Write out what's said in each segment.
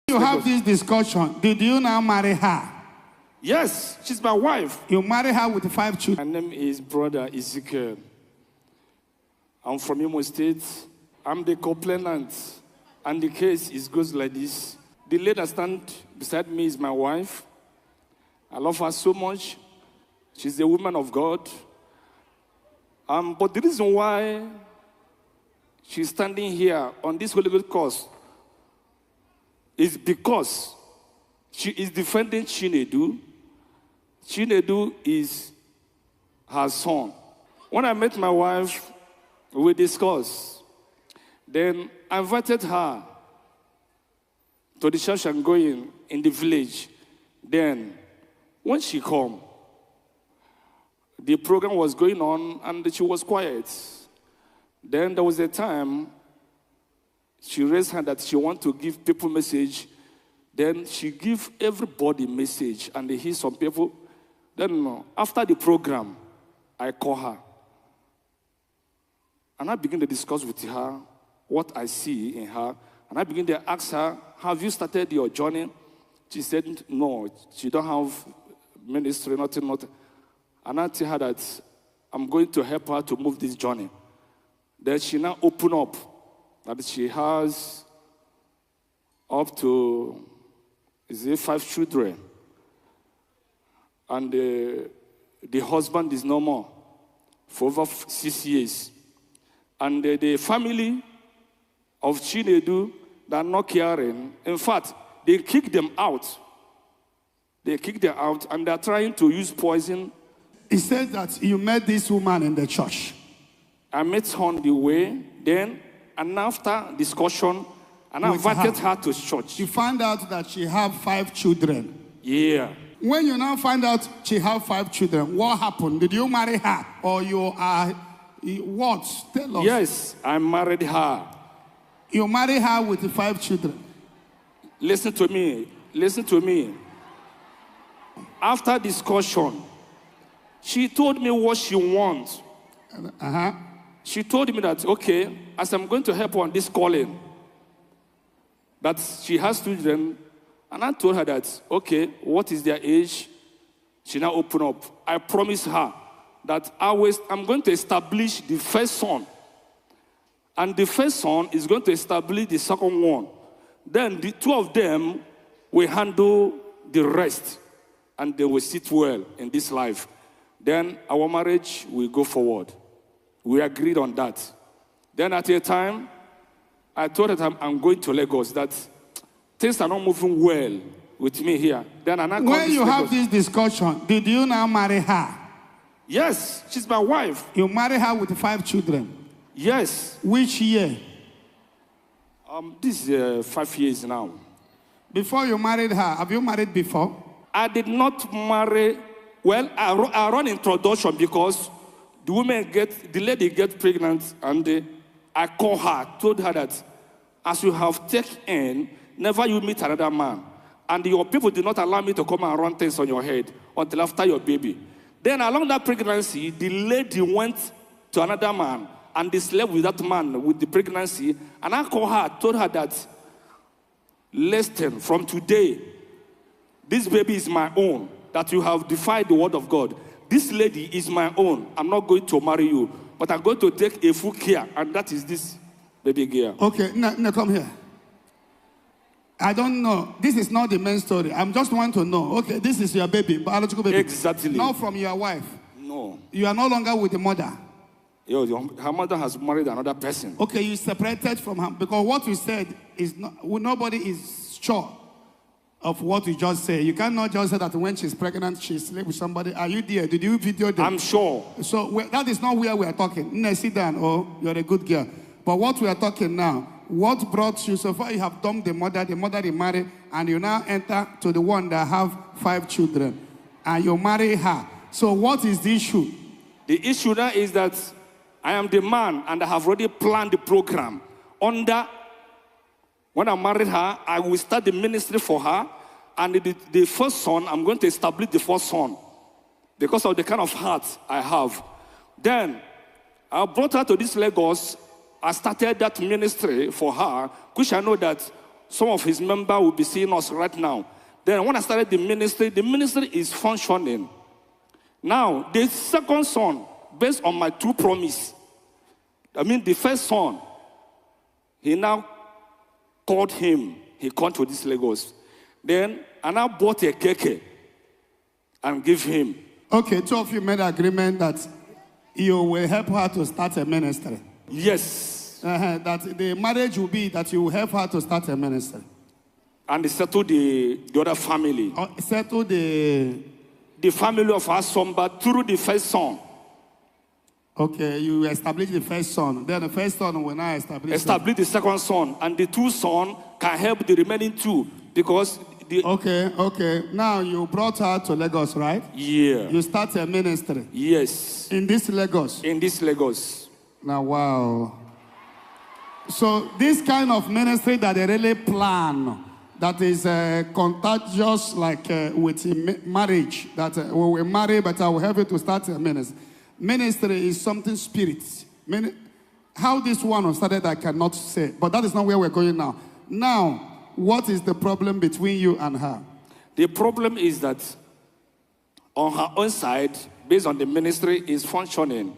You have this discussion. Did you now marry her? Yes, she's my wife. You marry her with 5 children. My name is Brother Ezekiel. I'm from Imo State. I'm the complainant. And the case goes like this. The lady that stands beside me is my wife. I love her so much. She's a woman of God. But the reason why she's standing here on this Holy Ghost course is because she is defending Chinedu. Chinedu is her son. When I met my wife, we discussed. Then I invited her to the church I'm going in the village. Then, when she came, the program was going on and she was quiet. Then there was a time she raised her that she wanted to give people message. Then she gave everybody message and they hear some people. Then after the program, I call her. And I begin to discuss with her what I see in her. And I begin to ask her, have you started your journey? She said, no, she don't have ministry, nothing. And I tell her that I'm going to help her to move this journey. Then she now open up that she has up to 5 children. And the husband is no more for over 6 years. And the family of Chinedu, they are not caring. In fact, they kick them out. They kick them out and they are trying to use poison. He said that you met this woman in the church. I met her on the way, then, and after discussion, and I invited her to church. You found out that she have 5 children. Yeah. When you now find out she have 5 children, what happened? Did you marry her? Or you are, what? Tell us. Yes, I married her. You married her with the 5 children. Listen to me. Listen to me. After discussion, she told me what she wants. She told me that, okay, as I'm going to help her on this calling, that she has children, and I told her that, okay, what is their age? She now opened up. I promised her that I'm going to establish the first son. And the first son is going to establish the second one. Then the 2 of them will handle the rest. And they will sit well in this life. Then our marriage will go forward. We agreed on that. Then at a time, I told her I'm going to Lagos, that things are not moving well with me here. Then when you have this discussion, did you now marry her? Yes, she's my wife. You marry her with 5 children? Yes. Which year? This is 5 years now. Before you married her, have you married before? I did not marry. Well, I run introduction because the lady gets pregnant, and I called her, told her that as you have taken, never you meet another man. And your people did not allow me to come and run things on your head until after your baby. Then along that pregnancy, the lady went to another man and they slept with that man with the pregnancy. And I called her, told her that, listen, from today, this baby is my own, that you have defied the word of God. This lady is my own. I'm not going to marry you, but I'm going to take a full care, and that is this baby girl. Okay, now come here. I don't know. This is not the main story. I'm just want to know. Okay, this is your baby, biological baby. Exactly. Not from your wife. No. You are no longer with the mother. Her mother has married another person. Okay, you separated from her because what you said is not. Nobody is sure of what you just say. You cannot just say that when she's pregnant, she slept with somebody. Are you there? Did you video them? I'm sure. So that is not where we are talking. No, sit down. Oh, you're a good girl. But what we are talking now, what brought you so far? You have dumped the mother remarried, and you now enter to the one that have 5 children, and you marry her. So what is the issue? The issue now is that I am the man, and I have already planned the program. When I married her, I will start the ministry for her, and the first son, I'm going to establish the first son because of the kind of heart I have. Then I brought her to this Lagos. I started that ministry for her, which I know that some of his members will be seeing us right now. Then when I started the ministry is functioning. Now, the second son, based on my two promises, the first son, he now called him. He came to this Lagos. Then I now bought a keke and give him. Okay, two of you made an agreement that you will help her to start a ministry. Yes. That the marriage will be that you will help her to start a ministry. And they settle the other family. Settle the family of our son, but through the first son. Okay, you establish the first son. Then the first son will now establish the second son. And the two sons can help the remaining two. Because Okay. Now you brought her to Lagos, right? Yeah. You start a ministry. Yes. In this Lagos. Now, wow. So this kind of ministry that they really plan, that is contagious, like with marriage, that we will marry, but I will help you to start a ministry. Ministry is something spirit. How this one started, I cannot say, but that is not where we're going now. Now, what is the problem between you and her? The problem is that on her own side, based on the ministry, is functioning.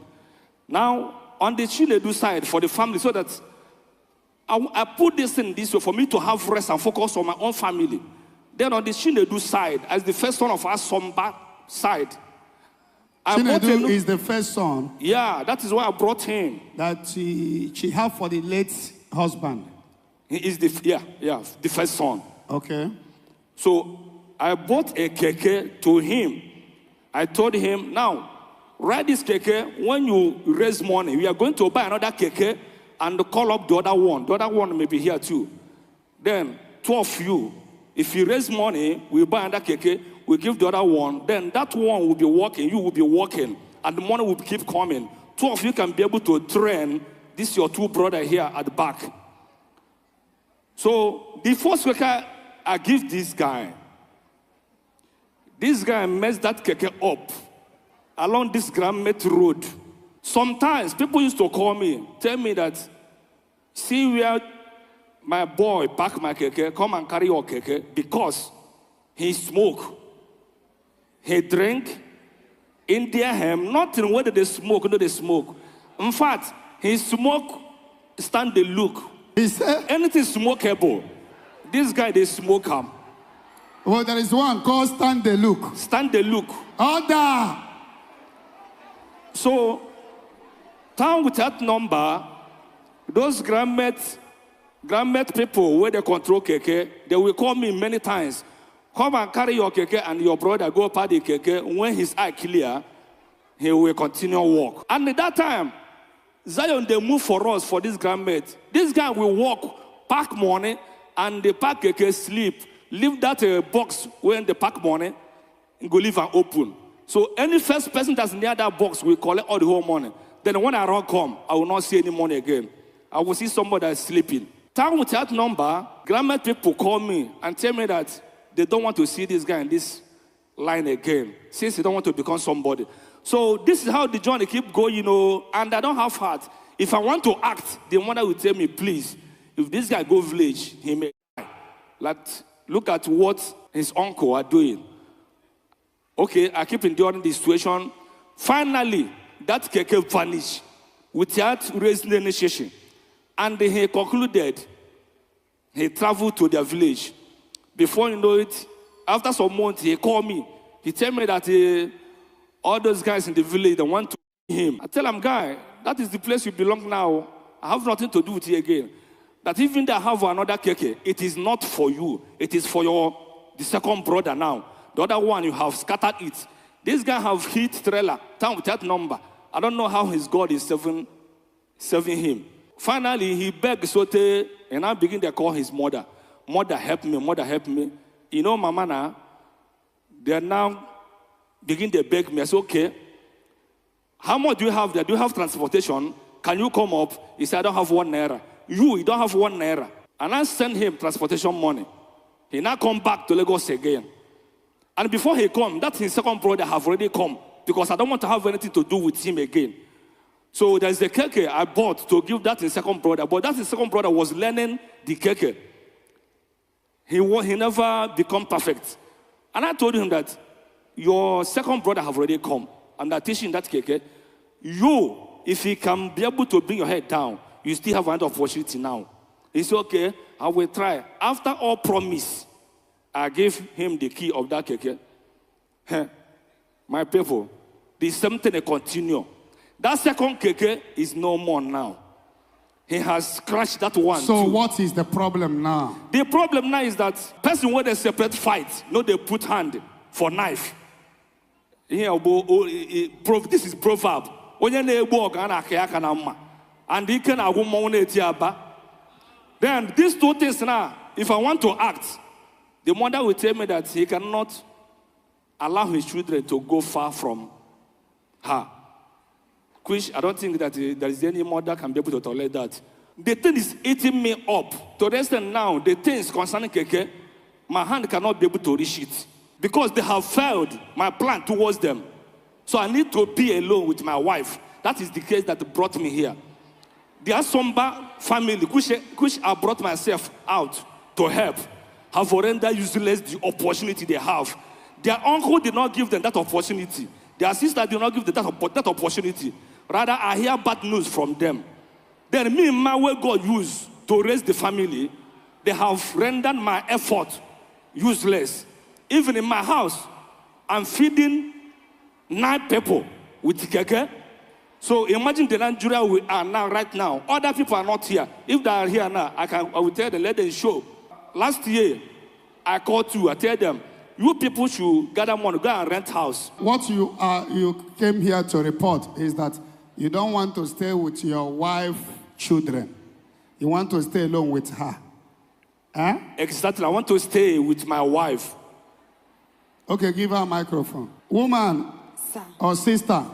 Now, on the Chinedu side, for the family, so that I put this in this way for me to have rest and focus on my own family. Then on the Chinedu side, as the first son of our Somba side, Chinedu is the first son. Yeah, that is why I brought him. That she had for the late husband. He is the first son. Okay. So I bought a keke to him. I told him, now, ride this keke. When you raise money, we are going to buy another keke and call up the other one. The other one may be here too. Then, two of you, if you raise money, we buy another keke, we give the other one. Then that one will be working, you will be working, and the money will keep coming. Two of you can be able to train this your two brother here at the back. So the first keke I give this guy messed that keke up along this Grand Met Road. Sometimes people used to call me, tell me that, see where my boy park my keke, come and carry your keke, because he smoke, he drink, in their hem, not in whether they smoke, no they smoke. In fact, he smoke, stand the look. He said, anything smokable. This guy, they smoke him. Well, there is one called stand the look. Stand the look. Order. So, town with that number, those Grand Met people where they control keke, they will call me many times. Come and carry your keke and your brother go party keke. When his eye clear, he will continue walk. And at that time, Zion, they move for us for this Grand Met. This guy will walk, pack money, and the pack keke sleep. Leave that box when they pack money, and go leave and open. So any first person that's near that box will collect all the whole money. Then when I run come, I will not see any money again. I will see somebody that's sleeping. Town with that number, Grand Met people call me and tell me that they don't want to see this guy in this line again, since they don't want to become somebody. So this is how the journey keep going, and I don't have heart. If I want to act, the mother will tell me, please, if this guy go village, he may die. Look at what his uncle are doing. Okay, I keep enduring the situation. Finally, that keke vanished without raising any initiation. And he concluded, he traveled to their village. Before you know it, after some months, he called me. He told me that all those guys in the village, they want to see him. I tell him, guy, that is the place you belong now. I have nothing to do with you again. That even though I have another keke, it is not for you. It is for the second brother now. The other one, you have scattered it. This guy have hit trailer, town with that number. I don't know how his God is serving him. Finally, he begged Sote, and I begin to call his mother. Mother, help me. Mother, help me. Mama now, they are now begin to beg me. I said, okay, how much do you have there? Do you have transportation? Can you come up? He said, I don't have 1 naira. You don't have 1 naira. And I sent him transportation money. He now come back to Lagos again. And before he come, that his second brother have already come, because I don't want to have anything to do with him again. So there's a keke I bought to give that his second brother, but that his second brother was learning the keke. He never become perfect. And I told him that your second brother have already come, and they're teaching that keke. You, if he can be able to bring your head down, you still have another opportunity now. He said, okay, I will try. After all promise, I gave him the key of that keke. My people, the same thing they continue. That second keke is no more now. He has scratched that one. So too. what is the problem now? The problem now is that person when they separate fight, no, they put hand for knife. Here, this is proverb. And he can then these two things now, if I want to act, the mother will tell me that he cannot allow his children to go far from her. Which I don't think that there is any mother can be able to tolerate that. The thing is eating me up. To the extent now, the things concerning Keke, my hand cannot be able to reach it. Because they have failed my plan towards them. So I need to be alone with my wife. That is the case that brought me here. The Asomba family, which I brought myself out to help, have rendered useless the opportunity they have. Their uncle did not give them that opportunity. Their sister did not give them that opportunity. Rather, I hear bad news from them. Then me and my way God used to raise the family, they have rendered my effort useless. Even in my house, I'm feeding 9 people with keke. So imagine the Nigeria we are now, right now. Other people are not here. If they are here now, I will tell them, let them show. Last year, I called you, I tell them, you people should gather money, go and rent house. What you came here to report is that you don't want to stay with your wife, children. You want to stay alone with her. Huh? Exactly. I want to stay with my wife. Okay, give her a microphone. Woman, sir, or sister,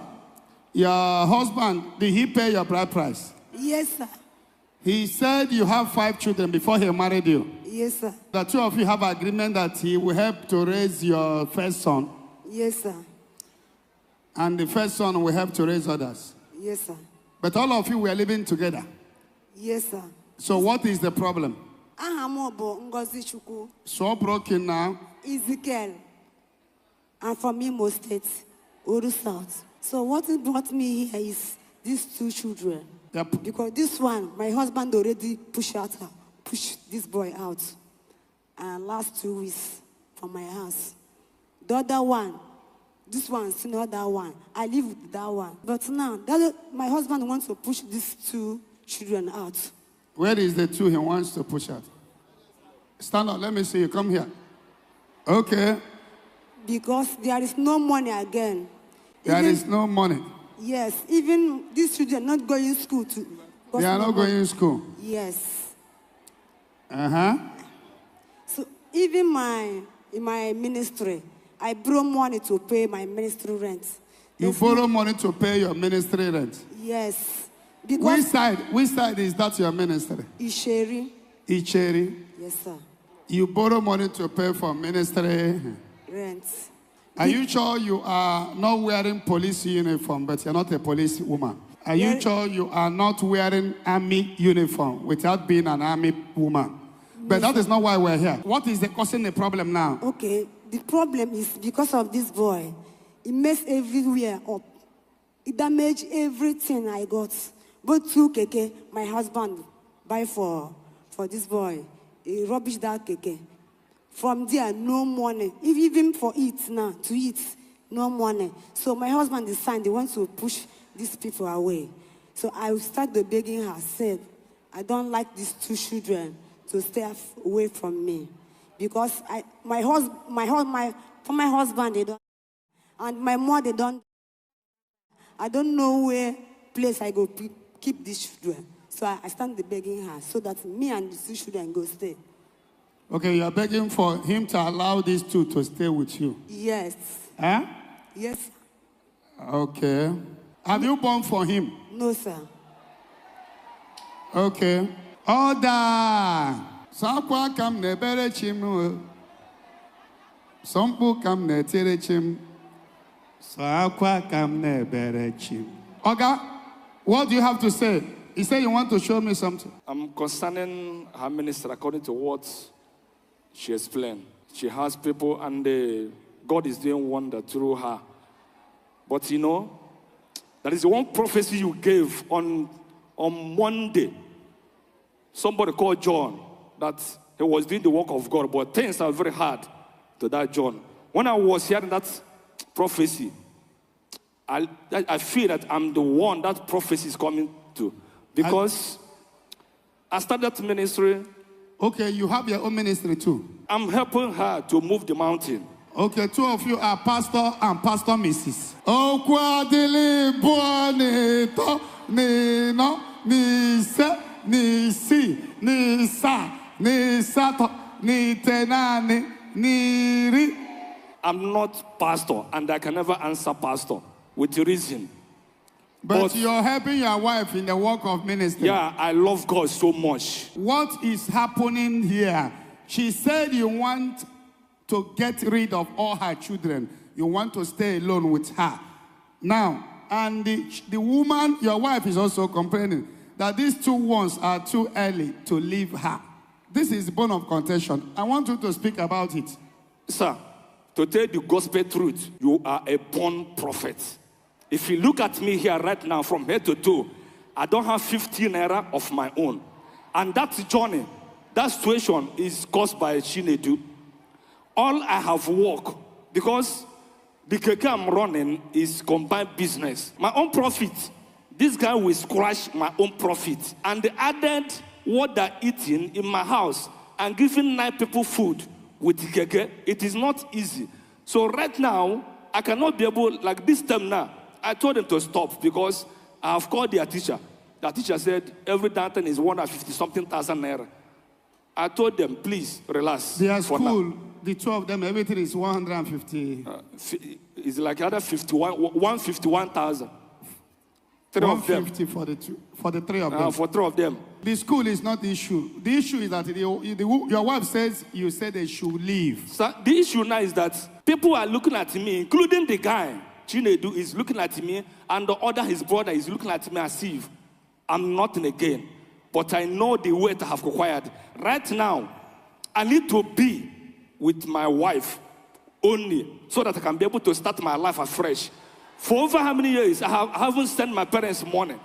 your husband, did he pay your bride price? Yes, sir. He said you have 5 children before he married you. Yes, sir. The 2 of you have agreement that he will help to raise your first son. Yes, sir. And the first son will help to raise others. Yes, sir. But all of you were living together. Yes, sir. So what is the problem? Ngozi. So broken now. Ezekiel. I'm from Imo State, Oru South. So what brought me here is these 2 children. Yep. Because this one, my husband already pushed this boy out. And last 2 weeks from my house. The other one, this one, the other one. I live with that one. But now, my husband wants to push these 2 children out. Where is the 2 he wants to push out? Stand up, let me see you. Come here. Okay. Because there is no money again. There is no money. Yes, even these children not going to school too. They are not going to school. Yes. Uh-huh. So even in my ministry, I borrow money to pay my ministry rent. You borrow money to pay your ministry rent? Yes. Because Which side is that your ministry? Isheri. Icheri? Yes, sir. You borrow money to pay for ministry rent. Are you sure you are not wearing police uniform, but you're not a police woman? Are you sure you are not wearing army uniform without being an army woman? But that is not why we're here. What is causing the problem now? Okay, the problem is because of this boy. He messed everywhere up. He damaged everything I got. Both 2 keke, my husband buy for this boy. He rubbish that keke. From there, no money. Even for it now, to eat, no money. So my husband decided he wants to push these people away. So I will start the begging her, said, I don't like these 2 children to stay away from me. Because my husband, they don't, and my mom, they don't. I don't know where place I go keep these children. So I stand the begging her so that me and the 2 children go stay. Okay, you are begging for him to allow these 2 to stay with you? Yes. Huh? Yes. Okay. Have you born for him? No, sir. Okay. Order. Sakwa kam nebere chim. Sompu kam netere chim. Sakwa kam nebere chim. Oga, what do you have to say? He said you want to show me something. I'm concerning her minister according to what She explained. She has people, and God is doing wonder through her. But you know, that is the one prophecy you gave on Monday. Somebody called John that he was doing the work of God, but things are very hard to that John. When I was hearing that prophecy, I feel that I'm the one that prophecy is coming to. Because I started ministry. Okay, you have your own ministry too. I'm helping her to move the mountain. Okay, two of you are pastor and pastor Mrs. Okwadili bonito ni no ni se ni si ni sa ni sato ni tenani ni ri. I'm not pastor, and I can never answer pastor with reason. But you're helping your wife in the work of ministry. Yeah, I love God so much. What is happening here? She said you want to get rid of all her children. You want to stay alone with her. Now, and the woman, your wife, is also complaining that these two ones are too early to leave her. This is bone of contention. I want you to speak about it. Sir, to tell the gospel truth, you are a born prophet. If you look at me here right now from head to toe, I don't have 15 naira of my own. And that journey, that situation is caused by Chinedu. All I have work, because the keke I'm running is combined business. My own profit, this guy will scratch my own profit. And they added what they're eating in my house and giving 9 people food with the keke. It is not easy. So right now, I cannot be able, like this time now, I told them to stop because I have called their teacher. The teacher said every downtown is 150-something thousand naira. I told them, please relax. Their school, the two of them, everything is 150. It's like other 151,000. 150 for the three of them. For 3 of them. The school is not the issue. The issue is that your wife says you said they should leave. So the issue now is that people are looking at me, including the guy. Chinedu is looking at me, and the other, his brother, is looking at me as if I'm nothing again. But I know the weight I have acquired. Right now, I need to be with my wife only so that I can be able to start my life afresh. For over how many years, I haven't sent my parents money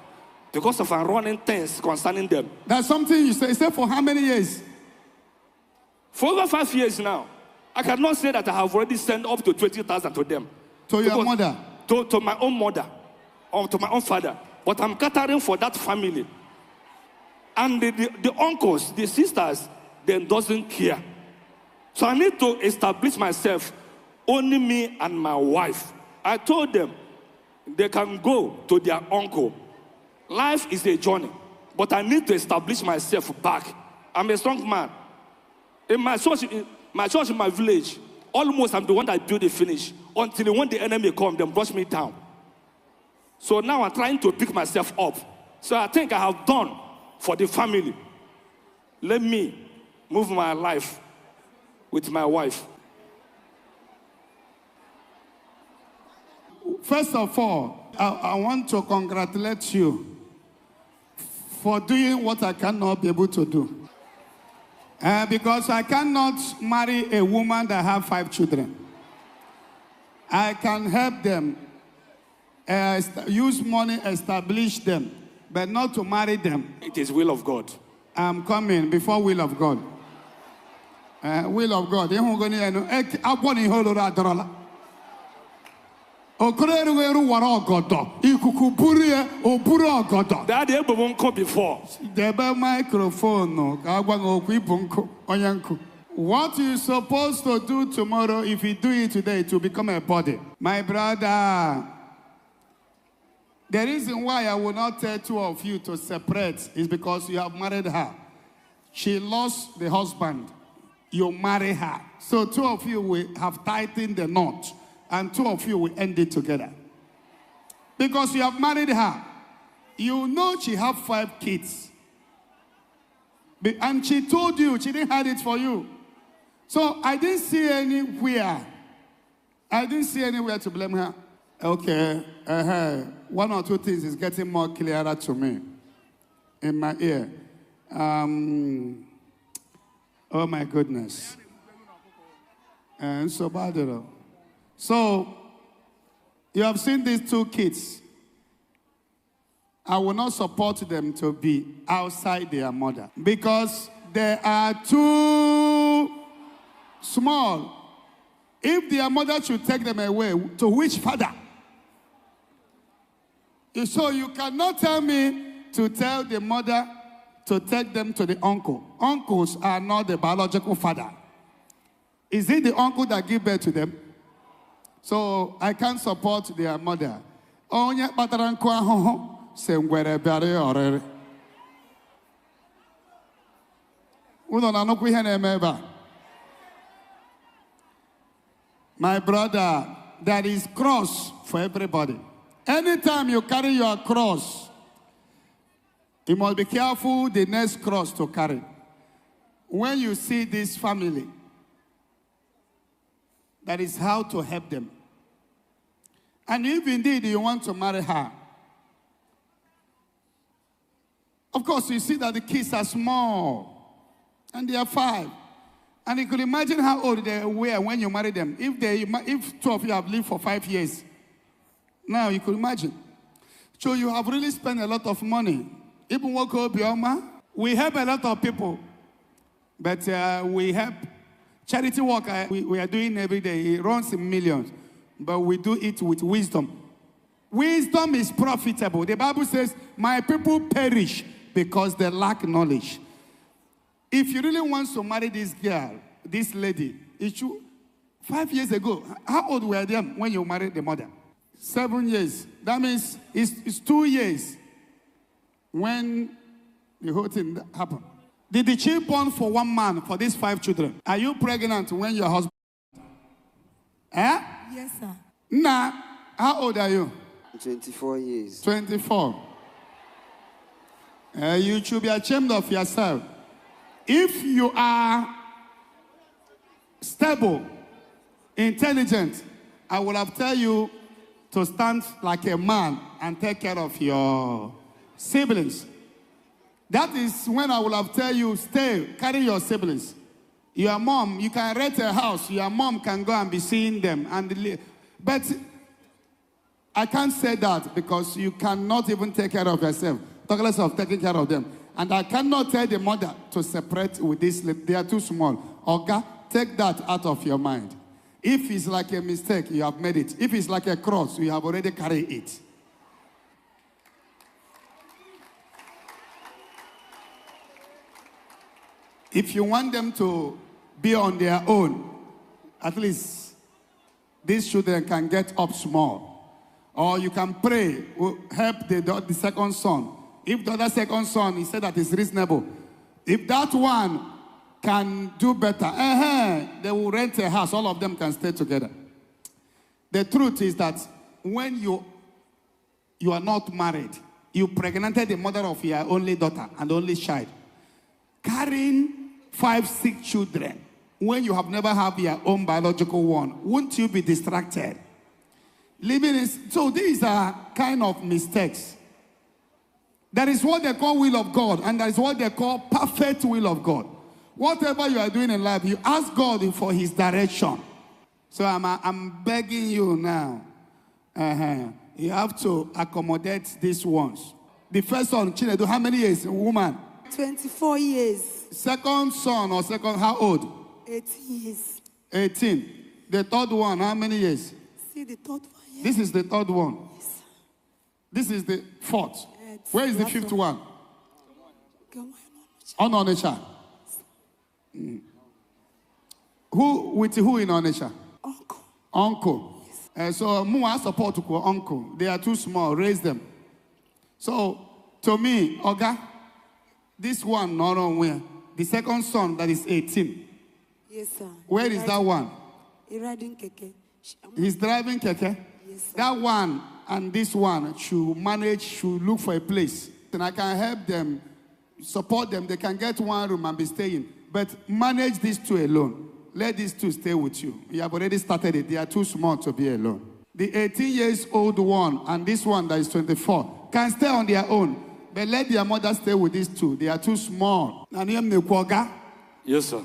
because of running things concerning them. That's something you say. Say for how many years? For over 5 years now. I cannot say that I have already sent up to 20,000 to them. To your mother? To my own mother, or to my own father. But I'm catering for that family. And the uncles, the sisters, they doesn't care. So I need to establish myself, only me and my wife. I told them they can go to their uncle. Life is a journey, but I need to establish myself back. I'm a strong man. In my church, in my village, almost I'm the one that built the finish. Until when the enemy come, then brush me down. So now I'm trying to pick myself up. So I think I have done for the family. Let me move my life with my wife. First of all, I want to congratulate you for doing what I cannot be able to do. Because I cannot marry a woman that has 5 children. I can help them, use money, establish them, but not to marry them. It is will of God. I'm coming before will of God. Will of God. Daddy won't come before. The microphone. What you're supposed to do tomorrow, if you do it today, it will become a body. My brother, the reason why I will not tell 2 of you to separate is because you have married her. She lost the husband. You marry her. So 2 of you will have tightened the knot, and 2 of you will end it together. Because you have married her. You know she have 5 kids. And she told you, she didn't hide it for you. So I didn't see anywhere. To blame her. Okay, 1 or 2 things is getting more clearer to me in my ear. Oh my goodness. And so bad. So, you have seen these two kids. I will not support them to be outside their mother because they are too small. If their mother should take them away, to which father? So you cannot tell me to tell the mother to take them to the uncle. Uncles are not the biological father. Is it the uncle that gave birth to them? So I can't support their mother. Onye kpatara nkụ ahụhụ se ngwere bịara ọrịrị. Unu na-anụkwa ihe na-eme ebe a? My brother, there is cross for everybody. Anytime you carry your cross, you must be careful the next cross to carry. When you see this family, that is how to help them. And if indeed you want to marry her, of course you see that the kids are small and they are 5. And you could imagine how old they were when you married them. If 2 of you have lived for 5 years, now you could imagine. So you have really spent a lot of money. Even we help a lot of people, but we help charity work. We are doing every day. It runs in millions, but we do it with wisdom. Wisdom is profitable. The Bible says, "My people perish because they lack knowledge." If you really want to marry this girl, this lady, it should, 5 years ago, how old were they when you married the mother? 7 years. That means it's 2 years when the whole thing happened. Did the child born for one man for these 5 children? Are you pregnant when your husband? Eh? Yes, sir. Nah, how old are you? 24 years. 24. You should be ashamed of yourself. If you are stable, intelligent, I will have tell you to stand like a man and take care of your siblings. That is when I will have tell you, stay, carry your siblings. Your mom, you can rent a house. Your mom can go and be seeing them. But I can't say that because you cannot even take care of yourself. Talk less of taking care of them. And I cannot tell the mother to separate with this. They are too small. Okay, take that out of your mind. If it's like a mistake, you have made it. If it's like a cross, you have already carried it. If you want them to be on their own, at least these children can get up small. Or you can pray, help the second son. If the other second son, he said that is reasonable. If that one can do better, they will rent a house. All of them can stay together. The truth is that when you are not married, you pregnanted the mother of your only daughter and only child. Carrying 5, 6 children, when you have never had your own biological one, won't you be distracted? So these are kind of mistakes. That is what they call will of God, and that is what they call perfect will of God. Whatever you are doing in life, you ask God for his direction. So I'm begging you now. You have to accommodate these ones. The first son, Chinedu, how many years? Woman? 24 years. Second son or second, how old? 18 years. 18. The third one, how many years? See the third one. Yeah. This is the third one. Yes. This is the fourth. Where is the fifth one? On Onitsha. Who with who in Onitsha? Uncle. Uncle. Yes. So Mua support to uncle. They are too small. Raise them. So to me, Oga, this one not on where. The second son that is 18. Yes, sir. Where is that one? He's riding keke. He's driving keke. Yes, sir. That one and this one should look for a place. And I can help them, support them. They can get one room and be staying. But manage these 2 alone. Let these 2 stay with you. You have already started it. They are too small to be alone. The 18 years old one and this one that is 24 can stay on their own. But let their mother stay with these 2. They are too small. Yes, sir.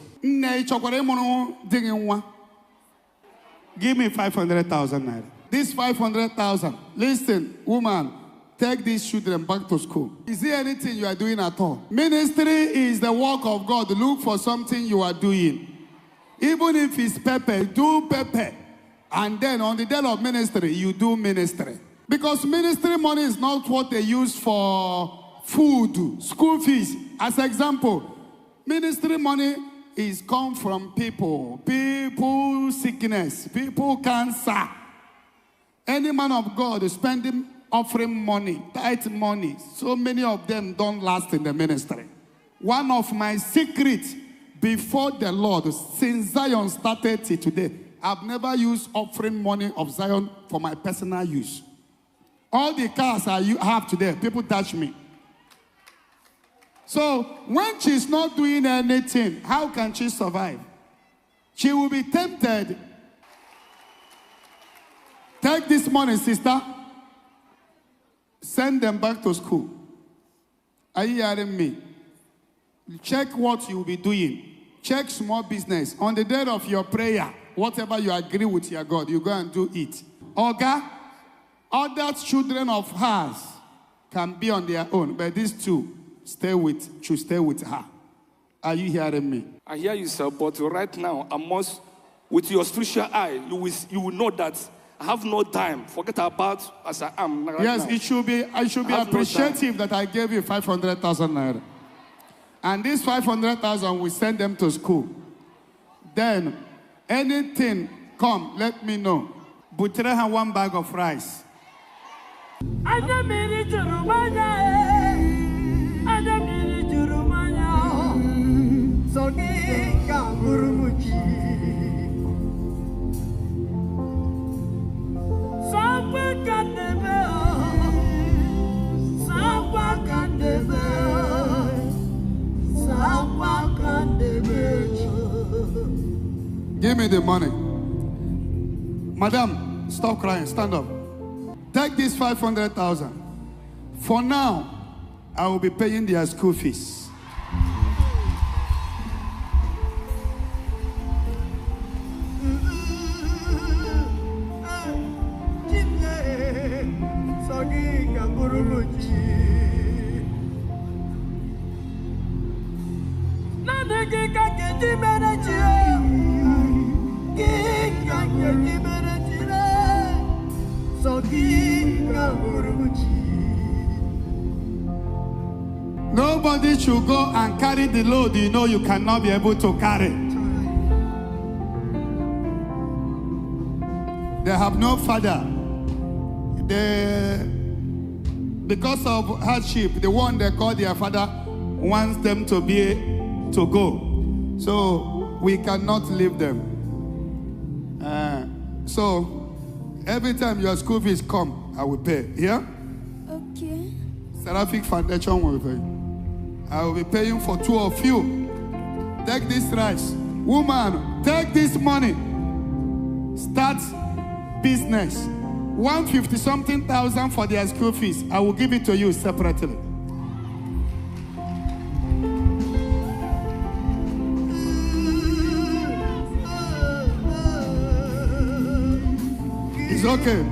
Give me 500,000 naira. This 500,000. Listen, woman, take these children back to school. Is there anything you are doing at all? Ministry is the work of God. Look for something you are doing. Even if it's pepper, do pepper. And then on the day of ministry, you do ministry. Because ministry money is not what they use for food, school fees. As an example, ministry money is come from people sickness, people cancer. Any man of God is spending offering money, tithe money. So many of them don't last in the ministry. One of my secrets before the Lord, since Zion started till today, I've never used offering money of Zion for my personal use. All the cars I have today, people touch me. So when she's not doing anything, how can she survive? She will be tempted. Take this money, sister. Send them back to school. Are you hearing me? Check what you will be doing. Check small business. On the day of your prayer, whatever you agree with your God, you go and do it. Olga, other children of hers can be on their own, but these two should stay with her. Are you hearing me? I hear you, sir, but right now, I must, with your spiritual eye, you will know that I have no time. Forget about as I am right yes, now. I should be appreciative that I gave you 500,000 naira. And this 500,000, we send them to school. Then, anything come, let me know. Butreha 1 bag of rice. Give me the money. Madam, stop crying. Stand up. Take this 500,000. For now, I will be paying their school fees. Nobody should go and carry the load you know you cannot be able to carry. They have no father. Because of hardship, the one they call their father wants them to go. So we cannot leave them. So every time your school fees come, I will pay. Yeah? Okay. Seraphic Foundation will pay. I will be paying for 2 of you. Take this rice. Woman, take this money. Start business. 150-something thousand for their school fees. I will give it to you separately. It's okay.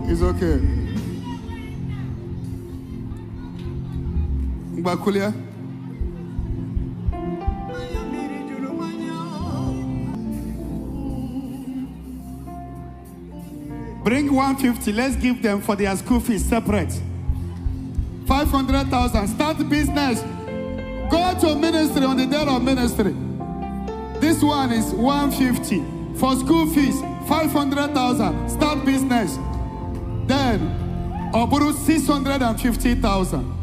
It's okay. Bakulia. Bring 150. Let's give them for their school fees separate. 500,000. Start business. Go to ministry on the day of ministry. This one is 150 for school fees. 500,000. Start business. Then Oburu 650,000.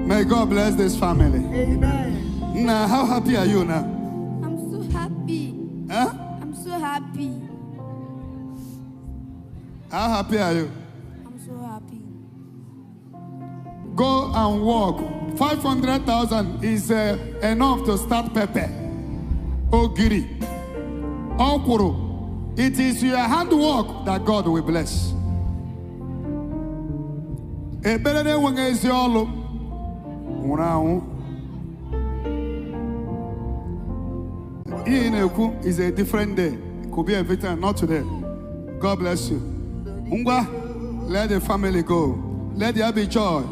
May God bless this family. Amen. Now, how happy are you now? I'm so happy. Huh? I'm so happy. How happy are you? I'm so happy. Go and walk. 500,000 is enough to start pepper. Ogiri. Okuru. It is your handwork that God will bless. Is a different day. It could be every time, not today. God bless you. Let the family go. Let there be joy.